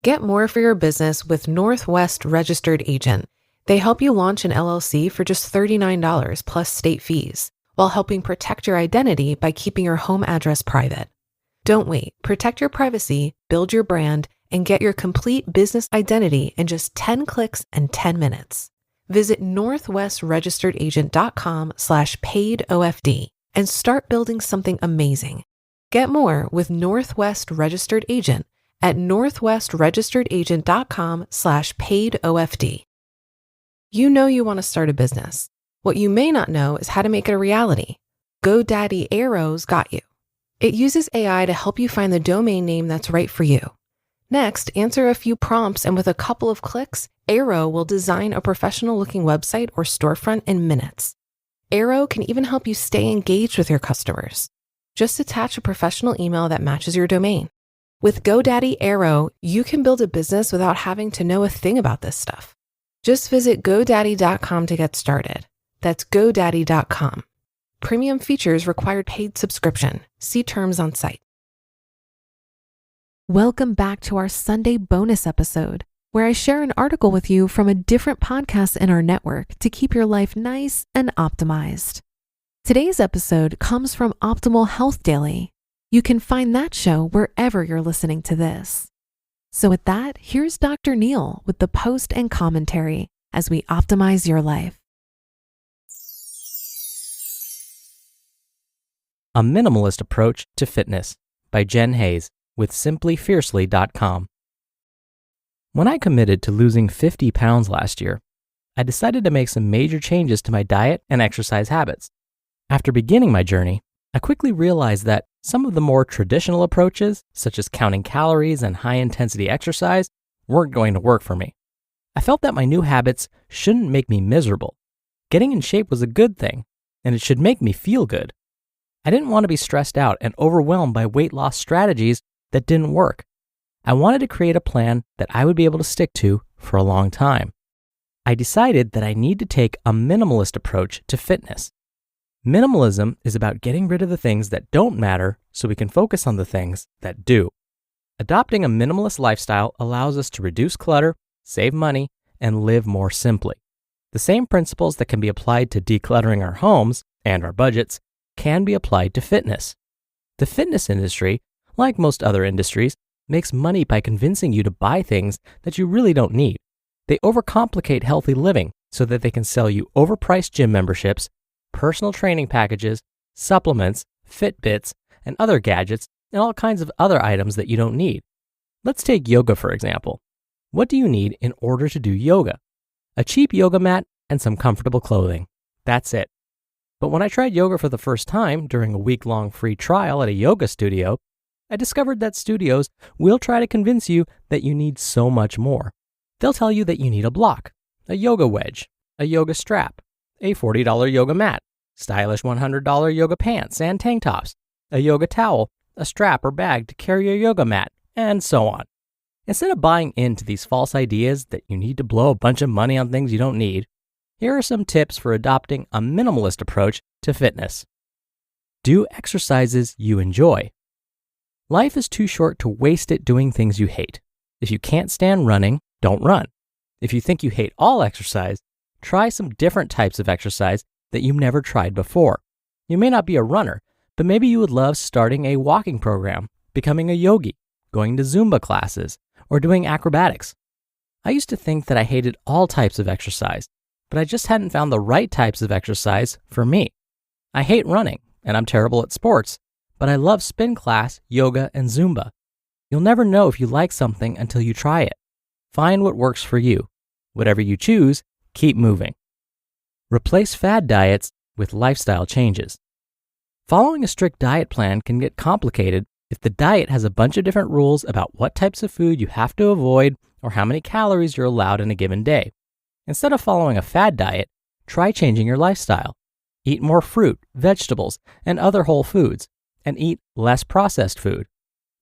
Get more for your business with Northwest Registered Agent. They help you launch an LLC for just $39 plus state fees, while helping protect your identity by keeping your home address private. Don't wait. Protect your privacy, build your brand, and get your complete business identity in just 10 clicks and 10 minutes. Visit northwestregisteredagent.com/paidofd and start building something amazing. Get more with Northwest Registered Agent at northwestregisteredagent.com/paidofd. You know you want to start a business. What you may not know is how to make it a reality. GoDaddy Arrow's got you. It uses AI to help you find the domain name that's right for you. Next, answer a few prompts, and with a couple of clicks, Arrow will design a professional-looking website or storefront in minutes. Arrow can even help you stay engaged with your customers. Just attach a professional email that matches your domain. With GoDaddy Arrow, you can build a business without having to know a thing about this stuff. Just visit GoDaddy.com to get started. That's GoDaddy.com. Premium features require paid subscription. See terms on site. Welcome back to our Sunday bonus episode, where I share an article with you from a different podcast in our network to keep your life nice and optimized. Today's episode comes from Optimal Health Daily. You can find that show wherever you're listening to this. So with that, here's Dr. Neil with the post and commentary as we optimize your life. A Minimalist Approach to Fitness by Jen Hayes with simplyfiercely.com. When I committed to losing 50 pounds last year, I decided to make some major changes to my diet and exercise habits. After beginning my journey, I quickly realized that some of the more traditional approaches, such as counting calories and high-intensity exercise, weren't going to work for me. I felt that my new habits shouldn't make me miserable. Getting in shape was a good thing, and it should make me feel good. I didn't want to be stressed out and overwhelmed by weight loss strategies that didn't work. I wanted to create a plan that I would be able to stick to for a long time. I decided that I need to take a minimalist approach to fitness. Minimalism is about getting rid of the things that don't matter so we can focus on the things that do. Adopting a minimalist lifestyle allows us to reduce clutter, save money, and live more simply. The same principles that can be applied to decluttering our homes and our budgets can be applied to fitness. The fitness industry, like most other industries, makes money by convincing you to buy things that you really don't need. They overcomplicate healthy living so that they can sell you overpriced gym memberships, personal training packages, supplements, Fitbits, and other gadgets, and all kinds of other items that you don't need. Let's take yoga, for example. What do you need in order to do yoga? A cheap yoga mat and some comfortable clothing. That's it. But when I tried yoga for the first time during a week-long free trial at a yoga studio, I discovered that studios will try to convince you that you need so much more. They'll tell you that you need a block, a yoga wedge, a yoga strap, a $40 yoga mat, stylish $100 yoga pants and tank tops, a yoga towel, a strap or bag to carry your yoga mat, and so on. Instead of buying into these false ideas that you need to blow a bunch of money on things you don't need, here are some tips for adopting a minimalist approach to fitness. Do exercises you enjoy. Life is too short to waste it doing things you hate. If you can't stand running, don't run. If you think you hate all exercise, try some different types of exercise that you've never tried before. You may not be a runner, but maybe you would love starting a walking program, becoming a yogi, going to Zumba classes, or doing acrobatics. I used to think that I hated all types of exercise, but I just hadn't found the right types of exercise for me. I hate running, and I'm terrible at sports, but I love spin class, yoga, and Zumba. You'll never know if you like something until you try it. Find what works for you. Whatever you choose, keep moving. Replace fad diets with lifestyle changes. Following a strict diet plan can get complicated if the diet has a bunch of different rules about what types of food you have to avoid or how many calories you're allowed in a given day. Instead of following a fad diet, try changing your lifestyle. Eat more fruit, vegetables, and other whole foods, and eat less processed food.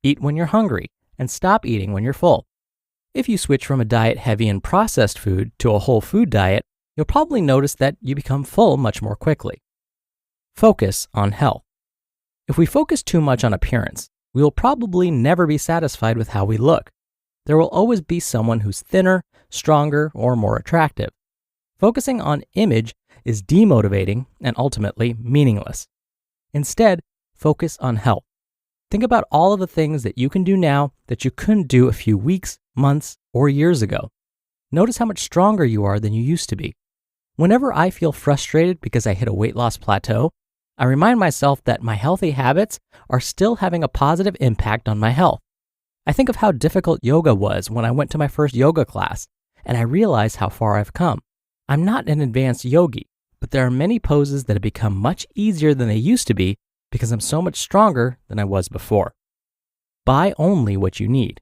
Eat when you're hungry, and stop eating when you're full. If you switch from a diet heavy in processed food to a whole food diet, you'll probably notice that you become full much more quickly. Focus on health. If we focus too much on appearance, we will probably never be satisfied with how we look. there will always be someone who's thinner, stronger, or more attractive. Focusing on image is demotivating and ultimately meaningless. Instead, focus on health. Think about all of the things that you can do now that you couldn't do a few weeks, months, or years ago. Notice how much stronger you are than you used to be. Whenever I feel frustrated because I hit a weight loss plateau, I remind myself that my healthy habits are still having a positive impact on my health. I think of how difficult yoga was when I went to my first yoga class, and I realize how far I've come. I'm not an advanced yogi, but there are many poses that have become much easier than they used to be because I'm so much stronger than I was before. Buy only what you need.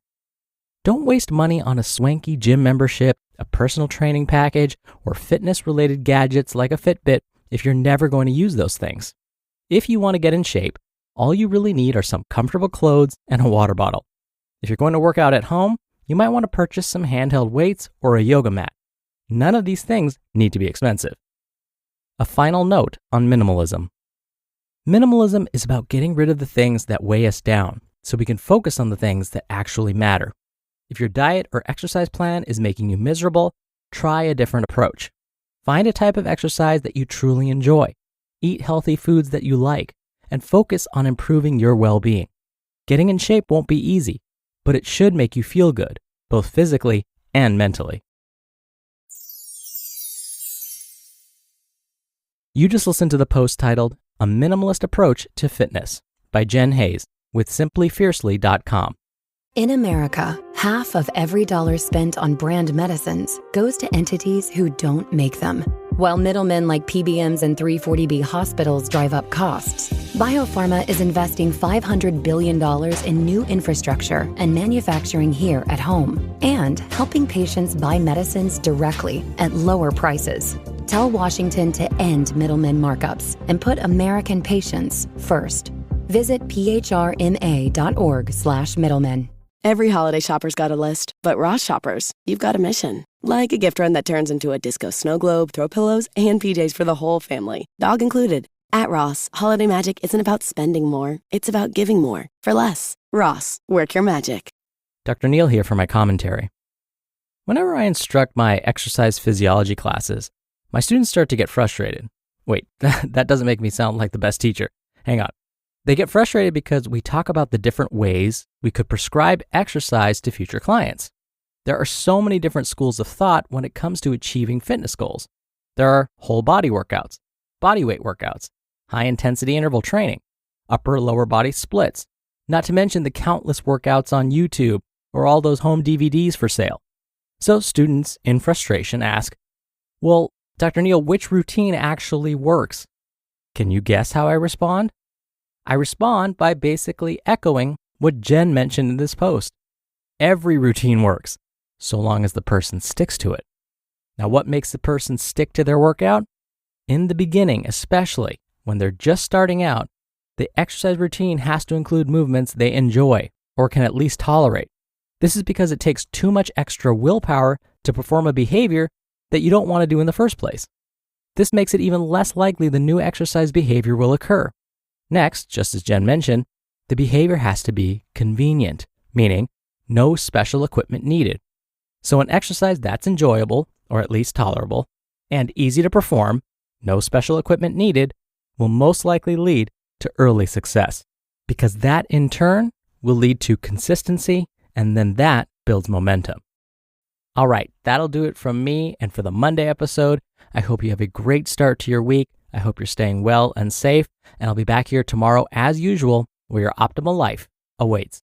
Don't waste money on a swanky gym membership, a personal training package, or fitness-related gadgets like a Fitbit if you're never going to use those things. If you want to get in shape, all you really need are some comfortable clothes and a water bottle. If you're going to work out at home, you might want to purchase some handheld weights or a yoga mat. None of these things need to be expensive. A final note on minimalism. Minimalism is about getting rid of the things that weigh us down so we can focus on the things that actually matter. If your diet or exercise plan is making you miserable, try a different approach. Find a type of exercise that you truly enjoy. Eat healthy foods that you like, and focus on improving your well-being. Getting in shape won't be easy, but it should make you feel good, both physically and mentally. You just listened to the post titled, A Minimalist Approach to Fitness by Jen Hayes with simplyfiercely.com. In America, half of every dollar spent on brand medicines goes to entities who don't make them. While middlemen like PBMs and 340B hospitals drive up costs, Biopharma is investing $500 billion in new infrastructure and manufacturing here at home, and helping patients buy medicines directly at lower prices. Tell Washington to end middlemen markups and put American patients first. Visit phrma.org/middlemen. Every holiday shopper's got a list, but Ross shoppers, you've got a mission. Like a gift run that turns into a disco snow globe, throw pillows, and PJs for the whole family, dog included. At Ross, holiday magic isn't about spending more, it's about giving more for less. Ross, work your magic. Dr. Neil here for my commentary. Whenever I instruct my exercise physiology classes, my students start to get frustrated. Wait, that doesn't make me sound like the best teacher. Hang on. They get frustrated because we talk about the different ways we could prescribe exercise to future clients. There are so many different schools of thought when it comes to achieving fitness goals. There are whole body workouts, body weight workouts, high intensity interval training, upper lower body splits, not to mention the countless workouts on YouTube or all those home DVDs for sale. So students in frustration ask, well, Dr. Neil, which routine actually works? Can you guess how I respond? I respond by basically echoing what Jen mentioned in this post. Every routine works, so long as the person sticks to it. Now, what makes the person stick to their workout? In the beginning, especially when they're just starting out, the exercise routine has to include movements they enjoy or can at least tolerate. This is because it takes too much extra willpower to perform a behavior that you don't want to do in the first place. This makes it even less likely the new exercise behavior will occur. Next, just as Jen mentioned, the behavior has to be convenient, meaning no special equipment needed. So an exercise that's enjoyable, or at least tolerable, and easy to perform, no special equipment needed, will most likely lead to early success, because that in turn will lead to consistency, and then that builds momentum. All right, that'll do it from me and for the Monday episode. I hope you have a great start to your week. I hope you're staying well and safe, and I'll be back here tomorrow as usual, where your optimal life awaits.